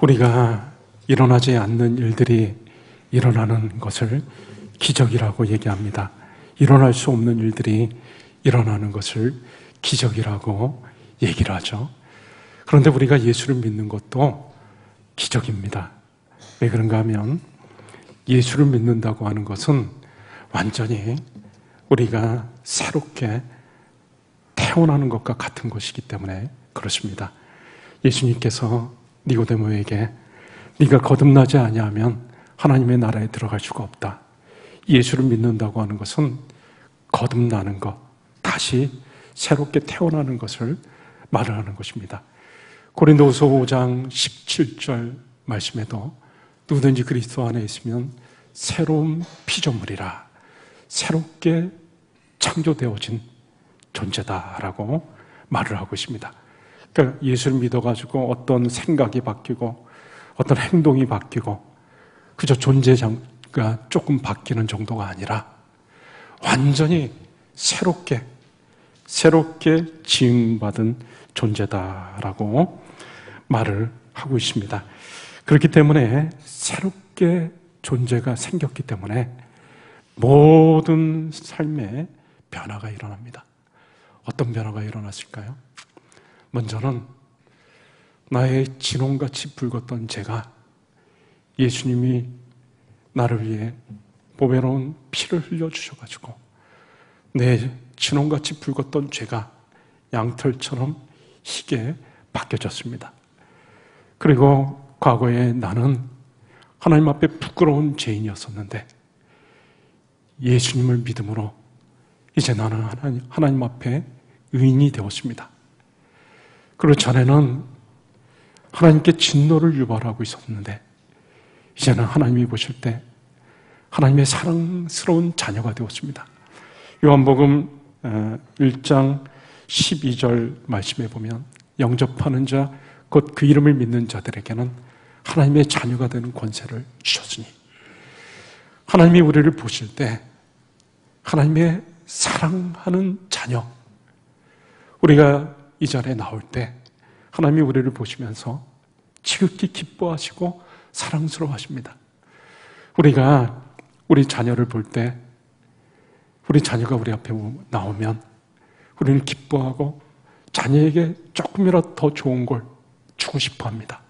우리가 일어나지 않는 일들이 일어나는 것을 기적이라고 얘기합니다. 일어날 수 없는 일들이 일어나는 것을 기적이라고 얘기를 하죠. 그런데 우리가 예수를 믿는 것도 기적입니다. 왜 그런가 하면 예수를 믿는다고 하는 것은 완전히 우리가 새롭게 태어나는 것과 같은 것이기 때문에 그렇습니다. 예수님께서 니고데모에게 네가 거듭나지 아니하면 하나님의 나라에 들어갈 수가 없다. 예수를 믿는다고 하는 것은 거듭나는 것, 다시 새롭게 태어나는 것을 말을 하는 것입니다. 고린도후서 5장 17절 말씀에도 누구든지 그리스도 안에 있으면 새로운 피조물이라, 새롭게 창조되어진 존재다라고 말을 하고 있습니다. 그러니까 예수를 믿어가지고 어떤 생각이 바뀌고 어떤 행동이 바뀌고 그저 존재가 조금 바뀌는 정도가 아니라 완전히 새롭게 지음받은 존재다라고 말을 하고 있습니다. 그렇기 때문에 새롭게 존재가 생겼기 때문에 모든 삶에 변화가 일어납니다. 어떤 변화가 일어났을까요? 먼저는 나의 진홍같이 붉었던 죄가 예수님이 나를 위해 보배로운 피를 흘려주셔가지고 내 진홍같이 붉었던 죄가 양털처럼 희게 바뀌어졌습니다. 그리고 과거에 나는 하나님 앞에 부끄러운 죄인이었었는데 예수님을 믿음으로 이제 나는 하나님 앞에 의인이 되었습니다. 그리고 전에는 하나님께 진노를 유발하고 있었는데 이제는 하나님이 보실 때 하나님의 사랑스러운 자녀가 되었습니다. 요한복음 1장 12절 말씀에 보면 영접하는 자 곧 그 이름을 믿는 자들에게는 하나님의 자녀가 되는 권세를 주셨으니, 하나님이 우리를 보실 때 하나님의 사랑하는 자녀, 우리가 이 자리에 나올 때 하나님이 우리를 보시면서 지극히 기뻐하시고 사랑스러워하십니다. 우리가 우리 자녀를 볼 때, 우리 자녀가 우리 앞에 나오면 우리는 기뻐하고 자녀에게 조금이라도 더 좋은 걸 주고 싶어 합니다.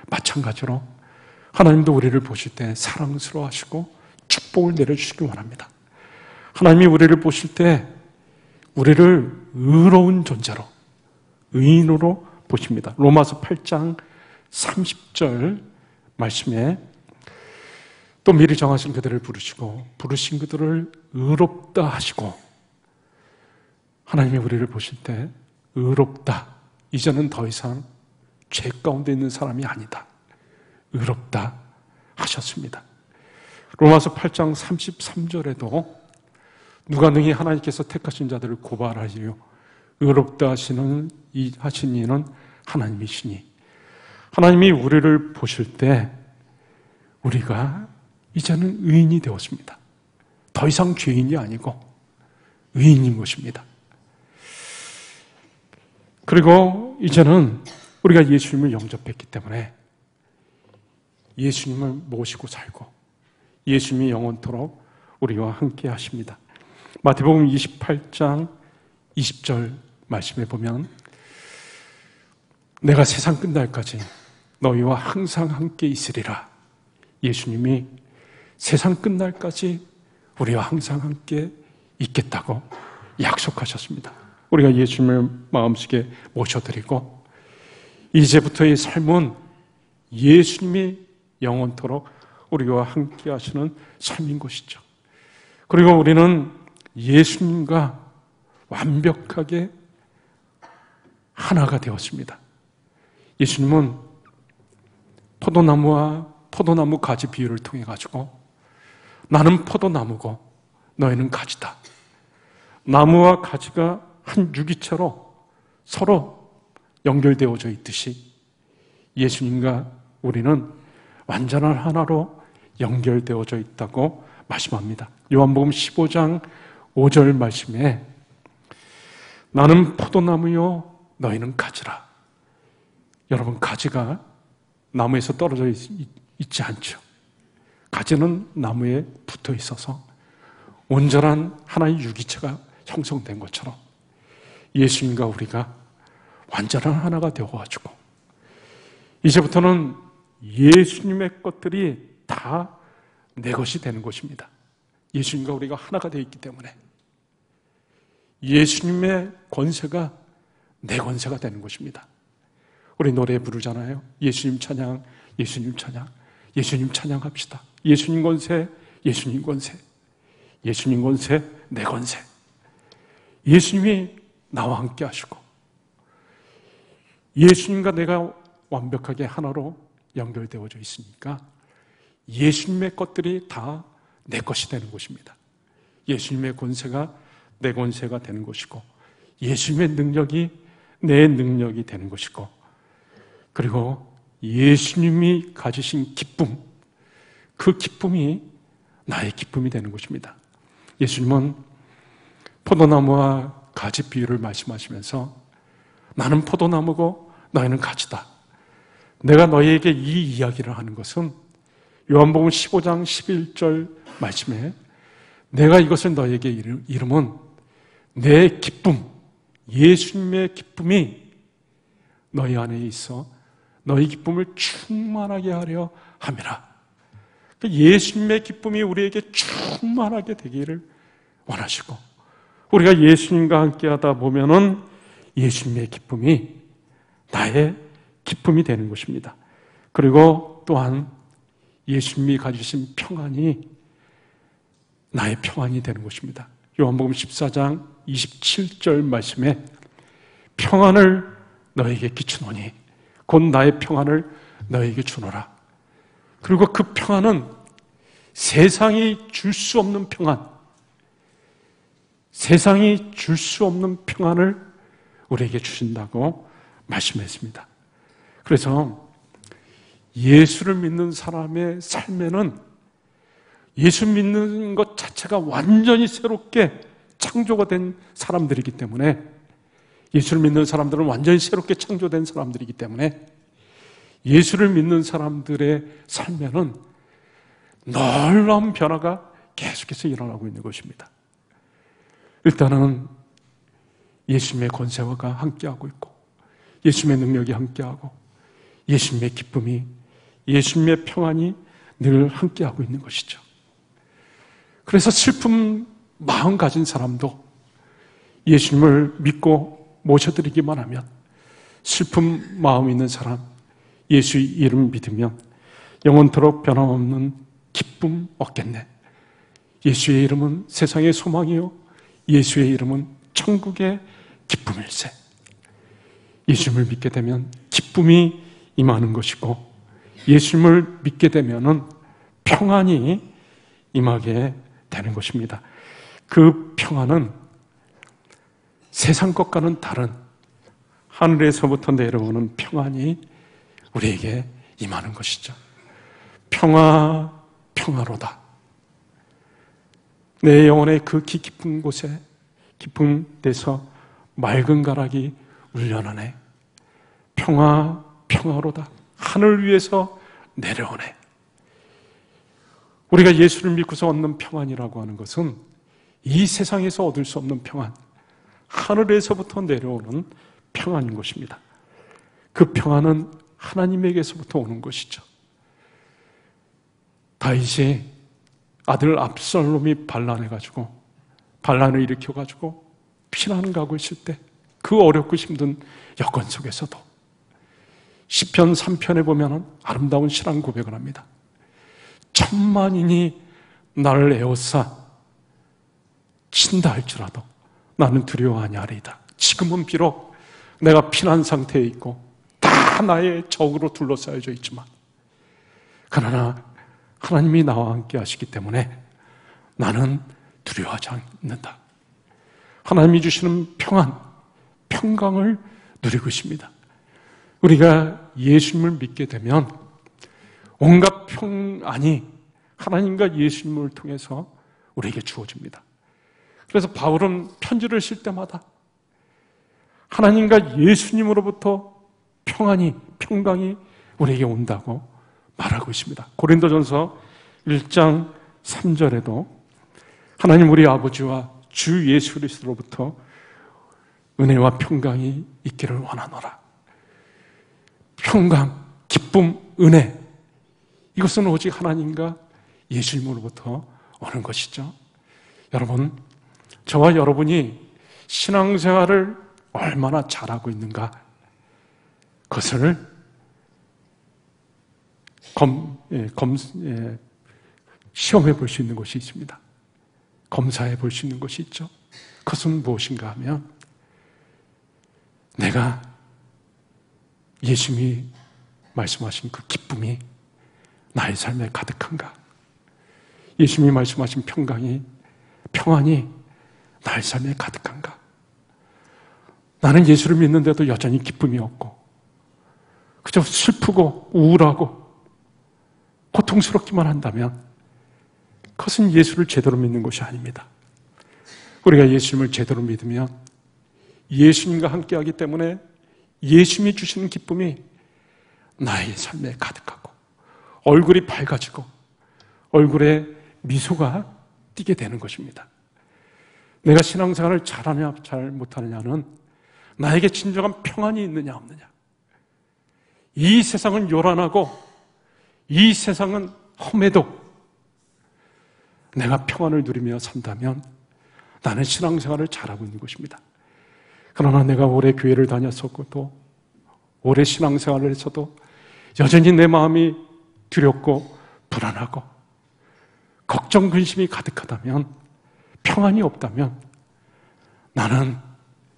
마찬가지로 하나님도 우리를 보실 때 사랑스러워하시고 축복을 내려주시기 원합니다. 하나님이 우리를 보실 때 우리를 의로운 존재로, 의인으로 보십니다. 로마서 8장 30절 말씀에 또 미리 정하신 그들을 부르시고 부르신 그들을 의롭다 하시고, 하나님이 우리를 보실 때 의롭다, 이제는 더 이상 죄 가운데 있는 사람이 아니다, 의롭다 하셨습니다. 로마서 8장 33절에도 누가 능히 하나님께서 택하신 자들을 고발하시려 의롭다 하신 이는 하나님이시니, 하나님이 우리를 보실 때 우리가 이제는 의인이 되었습니다. 더 이상 죄인이 아니고 의인인 것입니다. 그리고 이제는 우리가 예수님을 영접했기 때문에 예수님을 모시고 살고 예수님이 영원토록 우리와 함께 하십니다. 마태복음 28장 20절 말씀에 보면 내가 세상 끝날까지 너희와 항상 함께 있으리라. 예수님이 세상 끝날까지 우리와 항상 함께 있겠다고 약속하셨습니다. 우리가 예수님을 마음속에 모셔드리고 이제부터의 삶은 예수님이 영원토록 우리와 함께 하시는 삶인 것이죠. 그리고 우리는 예수님과 완벽하게 하나가 되었습니다. 예수님은 포도나무와 포도나무 가지 비유를 통해 가지고 나는 포도나무고 너희는 가지다, 나무와 가지가 한 유기체로 서로 연결되어져 있듯이 예수님과 우리는 완전한 하나로 연결되어져 있다고 말씀합니다. 요한복음 15장 5절 말씀에 나는 포도나무요 너희는 가지라. 여러분, 가지가 나무에서 떨어져 있지 않죠. 가지는 나무에 붙어 있어서 온전한 하나의 유기체가 형성된 것처럼 예수님과 우리가 완전한 하나가 되어가지고 이제부터는 예수님의 것들이 다 내 것이 되는 것입니다. 예수님과 우리가 하나가 되어 있기 때문에 예수님의 권세가 내 권세가 되는 것입니다. 우리 노래 부르잖아요. 예수님 찬양, 예수님 찬양, 예수님 찬양합시다. 예수님 권세, 예수님 권세, 예수님 권세, 내 권세. 예수님이 나와 함께 하시고 예수님과 내가 완벽하게 하나로 연결되어져 있으니까 예수님의 것들이 다 내 것이 되는 것입니다. 예수님의 권세가 내 권세가 되는 것이고 예수님의 능력이 내 능력이 되는 것이고 그리고 예수님이 가지신 기쁨, 그 기쁨이 나의 기쁨이 되는 것입니다. 예수님은 포도나무와 가지 비유를 말씀하시면서 나는 포도나무고 너희는 가지다. 내가 너희에게 이 이야기를 하는 것은 요한복음 15장 11절 말씀에 내가 이것을 너희에게 이름은 내 기쁨, 예수님의 기쁨이 너희 안에 있어 너희 기쁨을 충만하게 하려 함이라. 예수님의 기쁨이 우리에게 충만하게 되기를 원하시고 우리가 예수님과 함께 하다 보면은 예수님의 기쁨이 나의 기쁨이 되는 것입니다. 그리고 또한 예수님이 가지신 평안이 나의 평안이 되는 것입니다. 요한복음 14장 27절 말씀에 평안을 너에게 끼치노니 곧 나의 평안을 너에게 주노라. 그리고 그 평안은 세상이 줄 수 없는 평안, 세상이 줄 수 없는 평안을 우리에게 주신다고 말씀했습니다. 그래서 예수를 믿는 사람의 삶에는 예수 믿는 것 자체가 완전히 새롭게 창조가 된 사람들이기 때문에 예수를 믿는 사람들은 완전히 새롭게 창조된 사람들이기 때문에 예수를 믿는 사람들의 삶에는 놀라운 변화가 계속해서 일어나고 있는 것입니다. 일단은 예수님의 권세가 함께하고 있고 예수님의 능력이 함께하고 예수님의 기쁨이 예수님의 평안이 늘 함께하고 있는 것이죠. 그래서 슬픈 마음 가진 사람도 예수님을 믿고 모셔드리기만 하면 슬픈 마음 있는 사람 예수의 이름 믿으면 영원토록 변함없는 기쁨 얻겠네. 예수의 이름은 세상의 소망이요 예수의 이름은 천국의 기쁨일세. 예수님을 믿게 되면 기쁨이 임하는 것이고 예수님을 믿게 되면은 평안이 임하게 되는 것입니다. 그 평안은 세상 것과는 다른 하늘에서부터 내려오는 평안이 우리에게 임하는 것이죠. 평화로다. 내 영혼의 그 깊은 곳에 깊은 데서 맑은 가락이 울려나네. 평화로다. 하늘 위에서 내려오네. 우리가 예수를 믿고서 얻는 평안이라고 하는 것은 이 세상에서 얻을 수 없는 평안, 하늘에서부터 내려오는 평안인 것입니다. 그 평안은 하나님에게서부터 오는 것이죠. 다윗이 아들 압살롬이 반란을 일으켜가지고 피난 가고 있을 때 그 어렵고 힘든 여건 속에서도 시편 3편에 보면 아름다운 신앙 고백을 합니다. 천만인이 나를 에워싸 친다 할지라도 나는 두려워하지 아니하리이다. 지금은 비록 내가 피난 상태에 있고 다 나의 적으로 둘러싸여져 있지만 그러나 하나님이 나와 함께 하시기 때문에 나는 두려워하지 않는다. 하나님이 주시는 평강을 누리고 있습니다. 우리가 예수님을 믿게 되면 온갖 평안이 하나님과 예수님을 통해서 우리에게 주어집니다. 그래서 바울은 편지를 쓸 때마다 하나님과 예수님으로부터 평강이 우리에게 온다고 말하고 있습니다. 고린도전서 1장 3절에도 하나님 우리 아버지와 주 예수 그리스도로부터 은혜와 평강이 있기를 원하노라. 평강, 기쁨, 은혜, 이것은 오직 하나님과 예수님으로부터 오는 것이죠. 여러분, 저와 여러분이 신앙생활을 얼마나 잘하고 있는가, 그것을 시험해 볼 수 있는 것이 있습니다. 검사해 볼 수 있는 것이 있죠. 그것은 무엇인가 하면, 내가 예수님이 말씀하신 그 기쁨이 나의 삶에 가득한가, 예수님이 말씀하신 평안이 나의 삶에 가득한가. 나는 예수를 믿는데도 여전히 기쁨이 없고 그저 슬프고 우울하고 고통스럽기만 한다면 그것은 예수를 제대로 믿는 것이 아닙니다. 우리가 예수님을 제대로 믿으면 예수님과 함께하기 때문에 예수님이 주시는 기쁨이 나의 삶에 가득하고 얼굴이 밝아지고 얼굴에 미소가 띄게 되는 것입니다. 내가 신앙생활을 잘하냐 잘 못하느냐는 나에게 진정한 평안이 있느냐 없느냐, 이 세상은 요란하고 이 세상은 험해도 내가 평안을 누리며 산다면 나는 신앙생활을 잘하고 있는 것입니다. 그러나 내가 오래 교회를 다녔었고 또 오래 신앙생활을 했어도 여전히 내 마음이 두렵고 불안하고 걱정 근심이 가득하다면, 평안이 없다면 나는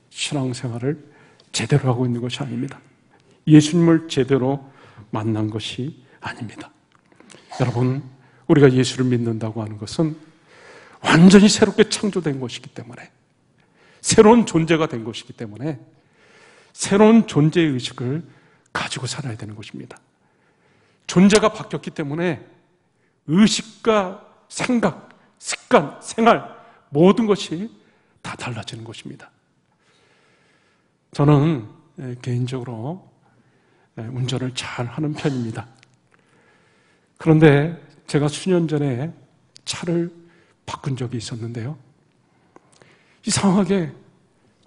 신앙생활을 제대로 하고 있는 것이 아닙니다. 예수님을 제대로 만난 것이 아닙니다. 여러분, 우리가 예수를 믿는다고 하는 것은 완전히 새롭게 창조된 것이기 때문에, 새로운 존재가 된 것이기 때문에 새로운 존재의 의식을 가지고 살아야 되는 것입니다. 존재가 바뀌었기 때문에 의식과 생각, 습관, 생활, 모든 것이 다 달라지는 것입니다. 저는 개인적으로 운전을 잘 하는 편입니다. 그런데 제가 수년 전에 차를 바꾼 적이 있었는데요. 이상하게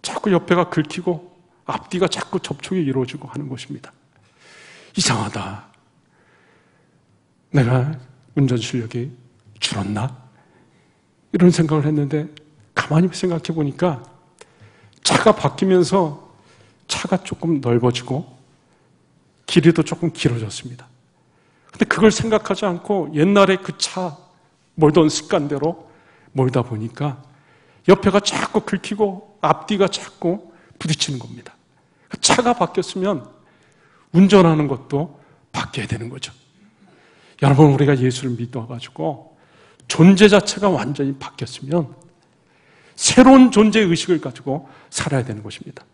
자꾸 옆에가 긁히고 앞뒤가 자꾸 접촉이 이루어지고 하는 것입니다. 이상하다. 내가 운전 실력이 줄었나? 이런 생각을 했는데 가만히 생각해 보니까 차가 바뀌면서 차가 조금 넓어지고 길이도 조금 길어졌습니다. 근데 그걸 생각하지 않고 옛날에 그 차 몰던 습관대로 몰다 보니까 옆에가 자꾸 긁히고 앞뒤가 자꾸 부딪히는 겁니다. 차가 바뀌었으면 운전하는 것도 바뀌어야 되는 거죠. 여러분, 우리가 예수를 믿어가지고 존재 자체가 완전히 바뀌었으면 새로운 존재 의식을 가지고 살아야 되는 것입니다.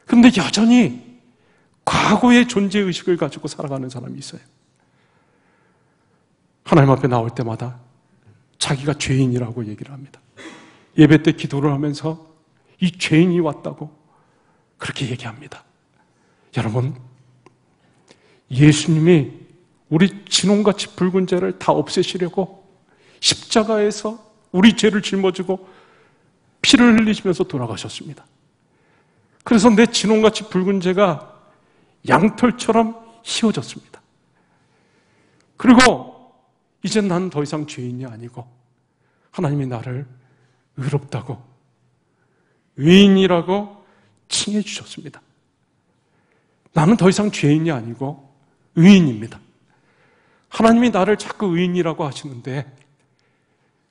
그런데 여전히 과거의 존재 의식을 가지고 살아가는 사람이 있어요. 하나님 앞에 나올 때마다 자기가 죄인이라고 얘기를 합니다. 예배 때 기도를 하면서 이 죄인이 왔다고 그렇게 얘기합니다. 여러분, 예수님이 우리 진홍같이 붉은 죄를 다 없애시려고 십자가에서 우리 죄를 짊어지고 피를 흘리시면서 돌아가셨습니다. 그래서 내 진홍같이 붉은 죄가 양털처럼 휘어졌습니다. 그리고 이제 난 더 이상 죄인이 아니고 하나님이 나를 의롭다고, 의인이라고 칭해 주셨습니다. 나는 더 이상 죄인이 아니고 의인입니다. 하나님이 나를 자꾸 의인이라고 하시는데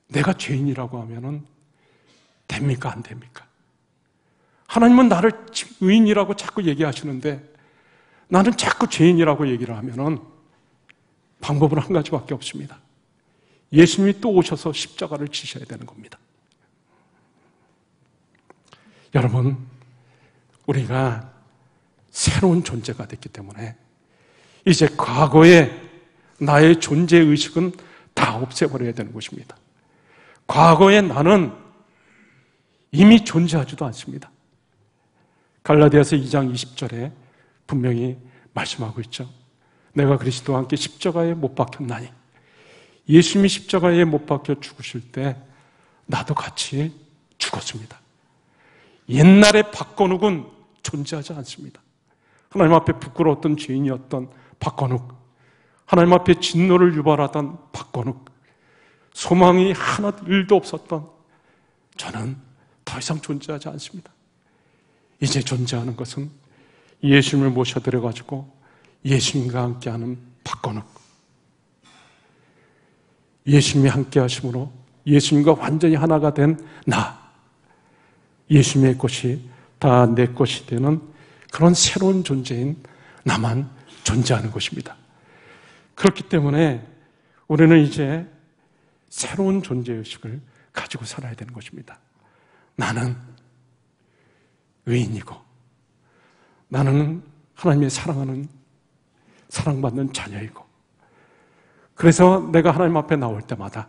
내가 죄인이라고 하면은 됩니까? 안 됩니까? 하나님은 나를 의인이라고 자꾸 얘기하시는데 나는 자꾸 죄인이라고 얘기를 하면은 방법은 한 가지밖에 없습니다. 예수님이 또 오셔서 십자가를 지셔야 되는 겁니다. 여러분, 우리가 새로운 존재가 됐기 때문에 이제 과거의 나의 존재의식은 다 없애버려야 되는 것입니다. 과거의 나는 이미 존재하지도 않습니다. 갈라디아서 2장 20절에 분명히 말씀하고 있죠. 내가 그리스도와 함께 십자가에 못 박혔나니 예수님이 십자가에 못 박혀 죽으실 때 나도 같이 죽었습니다. 옛날의 박건욱은 존재하지 않습니다. 하나님 앞에 부끄러웠던 죄인이었던 박건욱, 하나님 앞에 진노를 유발하던 박건욱, 소망이 하나도 없었던 저는 더 이상 존재하지 않습니다. 이제 존재하는 것은 예수님을 모셔드려가지고 예수님과 함께하는 박건욱, 예수님이 함께 하심으로 예수님과 완전히 하나가 된 나, 예수님의 것이 다 내 것이 되는 그런 새로운 존재인 나만 존재하는 것입니다. 그렇기 때문에 우리는 이제 새로운 존재의식을 가지고 살아야 되는 것입니다. 나는 의인이고 나는 하나님의 사랑받는 자녀이고, 그래서 내가 하나님 앞에 나올 때마다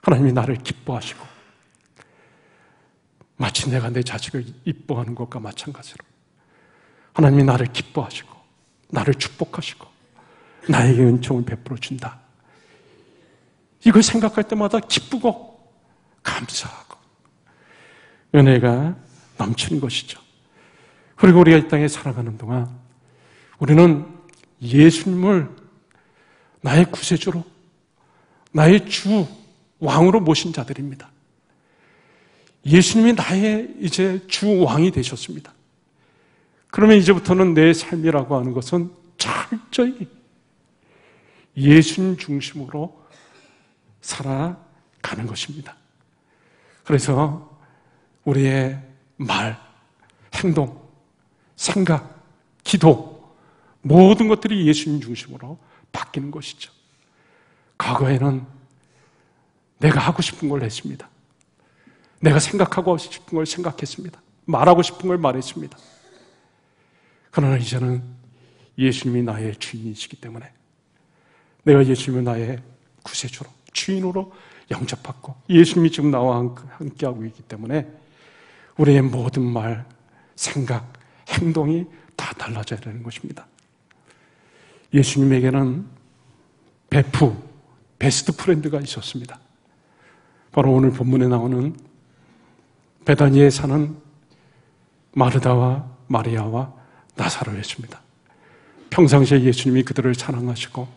하나님이 나를 기뻐하시고, 마치 내가 내 자식을 이뻐하는 것과 마찬가지로 하나님이 나를 기뻐하시고 나를 축복하시고 나에게 은총을 베풀어 준다. 이걸 생각할 때마다 기쁘고 감사하고 은혜가 넘치는 것이죠. 그리고 우리가 이 땅에 살아가는 동안 우리는 예수님을 나의 구세주로, 나의 주 왕으로 모신 자들입니다. 예수님이 나의 이제 주 왕이 되셨습니다. 그러면 이제부터는 내 삶이라고 하는 것은 철저히 예수님 중심으로 살아가는 것입니다. 그래서 우리의 말, 행동, 생각, 기도, 모든 것들이 예수님 중심으로 바뀌는 것이죠. 과거에는 내가 하고 싶은 걸 했습니다. 내가 생각하고 싶은 걸 생각했습니다. 말하고 싶은 걸 말했습니다. 그러나 이제는 예수님이 나의 주인이시기 때문에 내가 예수님을 나의 구세주로, 주인으로 영접받고 예수님이 지금 나와 함께하고 있기 때문에 우리의 모든 말, 생각, 행동이 다 달라져야 되는 것입니다. 예수님에게는 베스트 프렌드가 있었습니다. 바로 오늘 본문에 나오는 베다니에 사는 마르다와 마리아와 나사로였습니다. 평상시에 예수님이 그들을 사랑하시고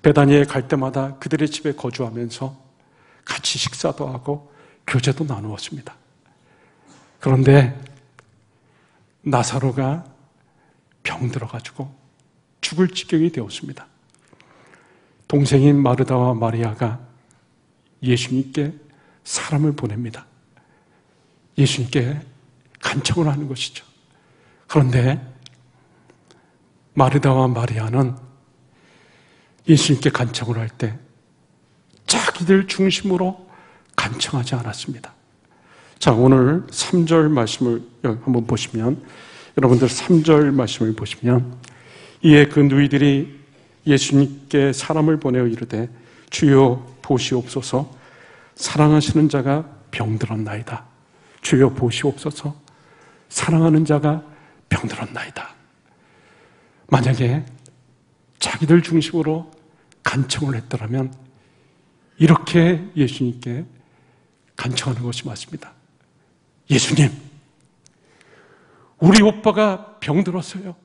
베다니에 갈 때마다 그들의 집에 거주하면서 같이 식사도 하고 교제도 나누었습니다. 그런데 나사로가 병들어가지고 죽을 지경이 되었습니다. 동생인 마르다와 마리아가 예수님께 사람을 보냅니다. 예수님께 간청을 하는 것이죠. 그런데 마르다와 마리아는 예수님께 간청을 할 때 자기들 중심으로 간청하지 않았습니다. 자, 오늘 3절 말씀을 한번 보시면, 여러분들 3절 말씀을 보시면, 이에 그 누이들이 예수님께 사람을 보내어 이르되 주여 보시옵소서, 사랑하시는 자가 병들었나이다. 주여 보시옵소서, 사랑하는 자가 병들었나이다. 만약에 자기들 중심으로 간청을 했더라면 이렇게 예수님께 간청하는 것이 맞습니다. 예수님, 우리 오빠가 병들었어요.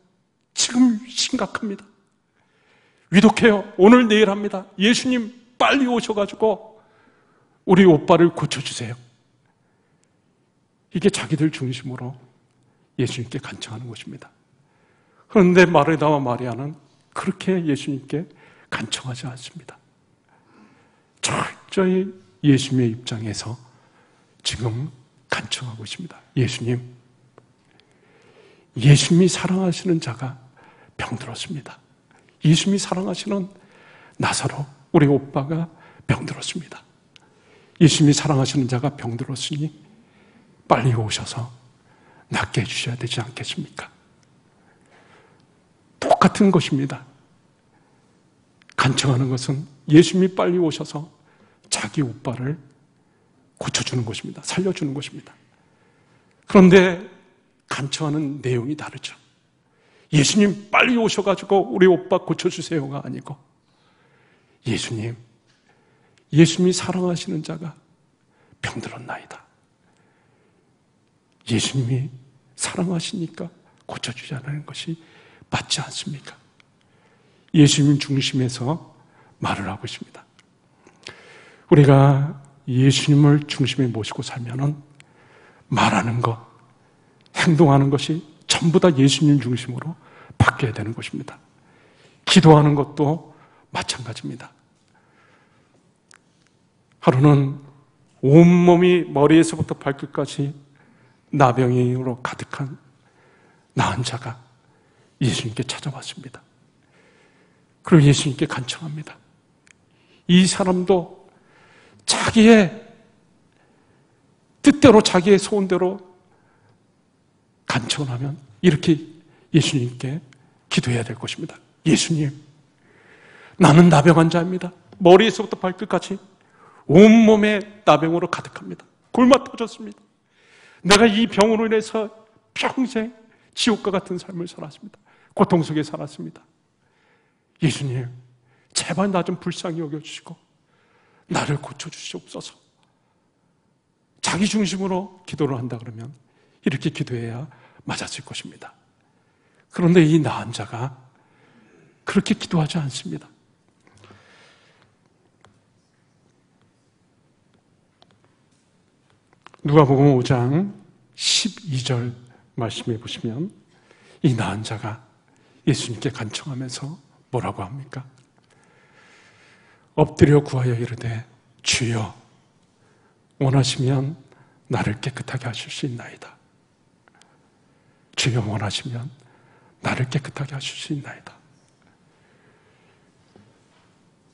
지금 심각합니다. 위독해요. 오늘 내일 합니다. 예수님 빨리 오셔가지고 우리 오빠를 고쳐주세요. 이게 자기들 중심으로 예수님께 간청하는 것입니다. 그런데 마르다와 마리아는 그렇게 예수님께 간청하지 않습니다. 철저히 예수님의 입장에서 지금 간청하고 있습니다. 예수님, 예수님이 사랑하시는 자가 병들었습니다. 예수님이 사랑하시는 나사로, 우리 오빠가 병들었습니다. 예수님이 사랑하시는 자가 병들었으니 빨리 오셔서 낫게 해주셔야 되지 않겠습니까? 똑같은 것입니다. 간청하는 것은 예수님이 빨리 오셔서 자기 오빠를 고쳐주는 것입니다. 살려주는 것입니다. 그런데 간청하는 내용이 다르죠. 예수님 빨리 오셔가지고 우리 오빠 고쳐주세요가 아니고 예수님이 사랑하시는 자가 병들었나이다. 예수님이 사랑하시니까 고쳐주자는 것이 맞지 않습니까? 예수님 중심에서 말을 하고 있습니다. 우리가 예수님을 중심에 모시고 살면은 말하는 것, 행동하는 것이 전부 다 예수님 중심으로 바뀌어야 되는 것입니다. 기도하는 것도 마찬가지입니다. 하루는 온몸이 머리에서부터 발끝까지 나병으로 가득한 나은 자가 예수님께 찾아왔습니다. 그리고 예수님께 간청합니다. 이 사람도 자기의 뜻대로 자기의 소원대로 간청을 하면 이렇게 예수님께 기도해야 될 것입니다. 예수님, 나는 나병 환자입니다. 머리에서부터 발끝까지 온몸에 나병으로 가득합니다. 골마 터졌습니다. 내가 이 병으로 인해서 평생 지옥과 같은 삶을 살았습니다. 고통 속에 살았습니다. 예수님, 제발 나 좀 불쌍히 여겨주시고 나를 고쳐주시옵소서. 자기 중심으로 기도를 한다 그러면 이렇게 기도해야 맞았을 것입니다. 그런데 이 나은 자가 그렇게 기도하지 않습니다. 누가복음 5장 12절 말씀해 보시면 이 나은 자가 예수님께 간청하면서 뭐라고 합니까? 엎드려 구하여 이르되 주여 원하시면 나를 깨끗하게 하실 수 있나이다. 주여 원하시면 나를 깨끗하게 하실 수 있나이다.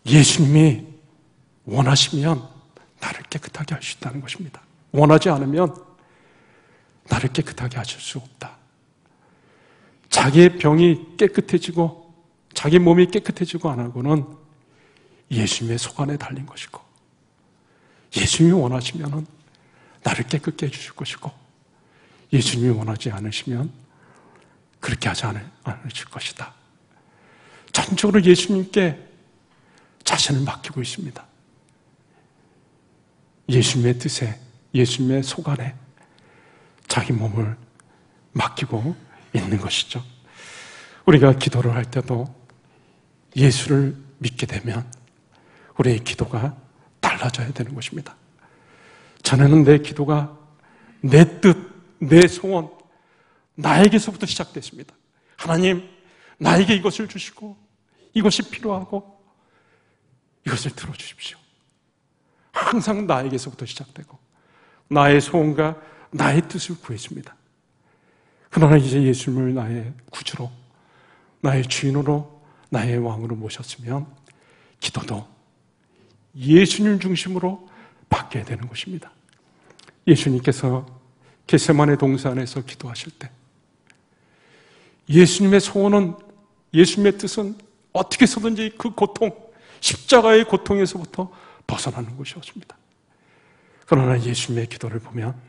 예수님이 원하시면 나를 깨끗하게 할 수 있다는 것입니다. 원하지 않으면 나를 깨끗하게 하실 수 없다. 자기의 병이 깨끗해지고 자기 몸이 깨끗해지고 안 하고는 예수님의 속안에 달린 것이고 예수님이 원하시면 나를 깨끗게 해주실 것이고 예수님이 원하지 않으시면 그렇게 하지 않으실 것이다. 전적으로 예수님께 자신을 맡기고 있습니다. 예수님의 뜻에 예수님의 속안에 자기 몸을 맡기고 있는 것이죠. 우리가 기도를 할 때도 예수를 믿게 되면 우리의 기도가 달라져야 되는 것입니다. 전에는 내 기도가 내 뜻, 내 소원, 나에게서부터 시작됐습니다. 하나님, 나에게 이것을 주시고 이것이 필요하고 이것을 들어주십시오. 항상 나에게서부터 시작되고 나의 소원과 나의 뜻을 구했습니다. 그러나 이제 예수님을 나의 구주로, 나의 주인으로, 나의 왕으로 모셨으면 기도도 예수님 중심으로 바뀌어야 되는 것입니다. 예수님께서 겟세마네 동산에서 기도하실 때 예수님의 소원은, 예수님의 뜻은 어떻게 해서든지 그 고통, 십자가의 고통에서부터 벗어나는 것이었습니다. 그러나 예수님의 기도를 보면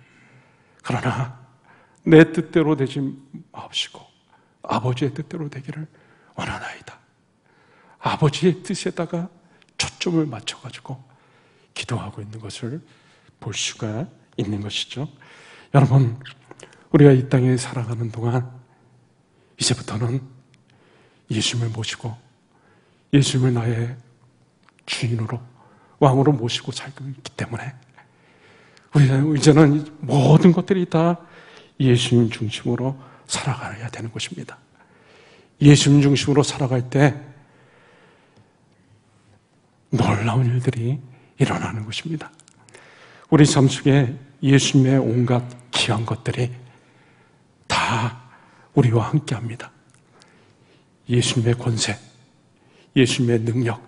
그러나 내 뜻대로 되지 마옵시고 아버지의 뜻대로 되기를 원하나이다. 아버지의 뜻에다가 초점을 맞춰가지고 기도하고 있는 것을 볼 수가 있는 것이죠. 여러분, 우리가 이 땅에 살아가는 동안 이제부터는 예수님을 모시고 예수님을 나의 주인으로, 왕으로 모시고 살고 있기 때문에 우리는 이제는 모든 것들이 다 예수님 중심으로 살아가야 되는 것입니다. 예수님 중심으로 살아갈 때 놀라운 일들이 일어나는 것입니다. 우리 삶 속에 예수님의 온갖 귀한 것들이 다 우리와 함께합니다. 예수님의 권세, 예수님의 능력,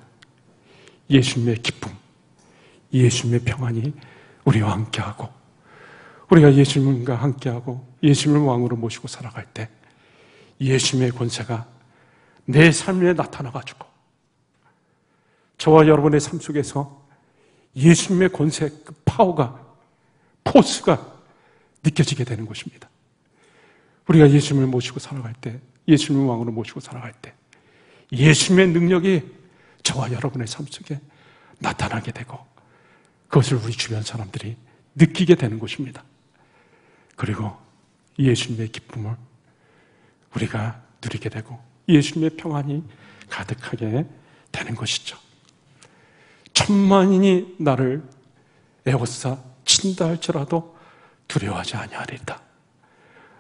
예수님의 기쁨, 예수님의 평안이 우리와 함께하고 우리가 예수님과 함께하고 예수님을 왕으로 모시고 살아갈 때 예수님의 권세가 내 삶에 나타나가지고 저와 여러분의 삶 속에서 예수님의 권세, 그 파워가, 포스가 느껴지게 되는 것입니다. 우리가 예수님을 모시고 살아갈 때 예수님을 왕으로 모시고 살아갈 때 예수님의 능력이 저와 여러분의 삶 속에 나타나게 되고 그것을 우리 주변 사람들이 느끼게 되는 것입니다. 그리고 예수님의 기쁨을 우리가 누리게 되고 예수님의 평안이 가득하게 되는 것이죠. 천만인이 나를 에워싸 친다 할지라도 두려워하지 아니하리다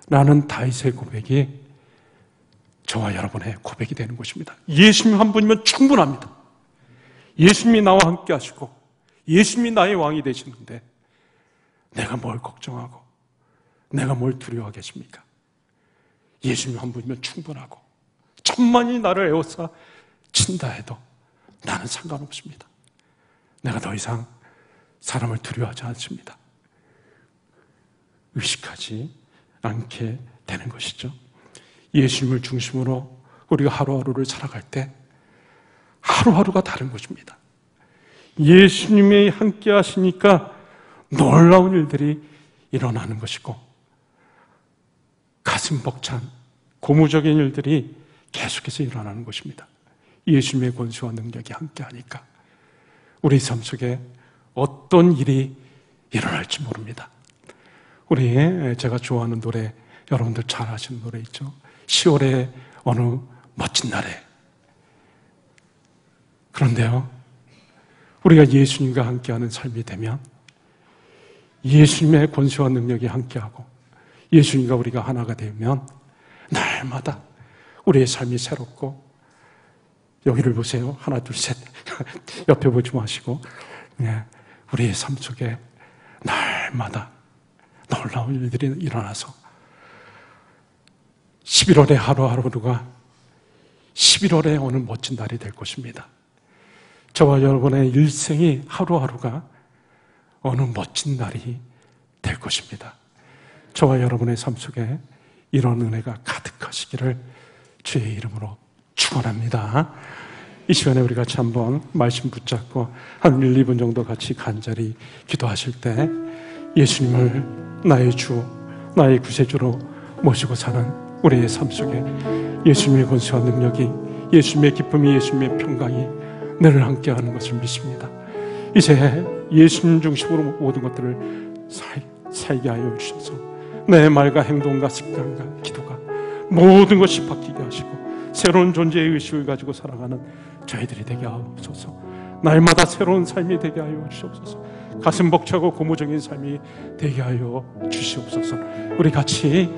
라는 다윗의 고백이 저와 여러분의 고백이 되는 것입니다. 예수님 한 분이면 충분합니다. 예수님이 나와 함께 하시고 예수님이 나의 왕이 되시는데 내가 뭘 걱정하고 내가 뭘 두려워하겠습니까? 예수님 한 분이면 충분하고 천만이 나를 에워싸 친다 해도 나는 상관없습니다. 내가 더 이상 사람을 두려워하지 않습니다. 의식하지 않게 되는 것이죠. 예수님을 중심으로 우리가 하루하루를 살아갈 때 하루하루가 다른 것입니다. 예수님이 함께 하시니까 놀라운 일들이 일어나는 것이고 가슴 벅찬 고무적인 일들이 계속해서 일어나는 것입니다. 예수님의 권세와 능력이 함께 하니까 우리 삶 속에 어떤 일이 일어날지 모릅니다. 제가 좋아하는 노래, 여러분들 잘 아시는 노래 있죠? 10월의 어느 멋진 날에. 그런데요, 우리가 예수님과 함께하는 삶이 되면 예수님의 권세와 능력이 함께하고 예수님과 우리가 하나가 되면 날마다 우리의 삶이 새롭고, 여기를 보세요. 하나, 둘, 셋. 옆에 보지 마시고, 우리의 삶 속에 날마다 놀라운 일들이 일어나서 11월의 하루하루가 11월의 어느 멋진 날이 될 것입니다. 저와 여러분의 일생이 하루하루가 어느 멋진 날이 될 것입니다. 저와 여러분의 삶 속에 이런 은혜가 가득하시기를 주의 이름으로 축원합니다. 이 시간에 우리 같이 한번 말씀 붙잡고 한 1, 2분 정도 같이 간절히 기도하실 때 예수님을 나의 주, 나의 구세주로 모시고 사는 우리의 삶 속에 예수님의 권세와 능력이, 예수님의 기쁨이, 예수님의 평강이 늘 함께하는 것을 믿습니다. 이제 예수님 중심으로 모든 것들을 살게 하여 주셔서 내 말과 행동과 습관과 기도가 모든 것이 바뀌게 하시고 새로운 존재의 의식을 가지고 살아가는 저희들이 되게 하옵소서. 날마다 새로운 삶이 되게 하여 주시옵소서. 가슴 벅차고 고무적인 삶이 되게 하여 주시옵소서. 우리 같이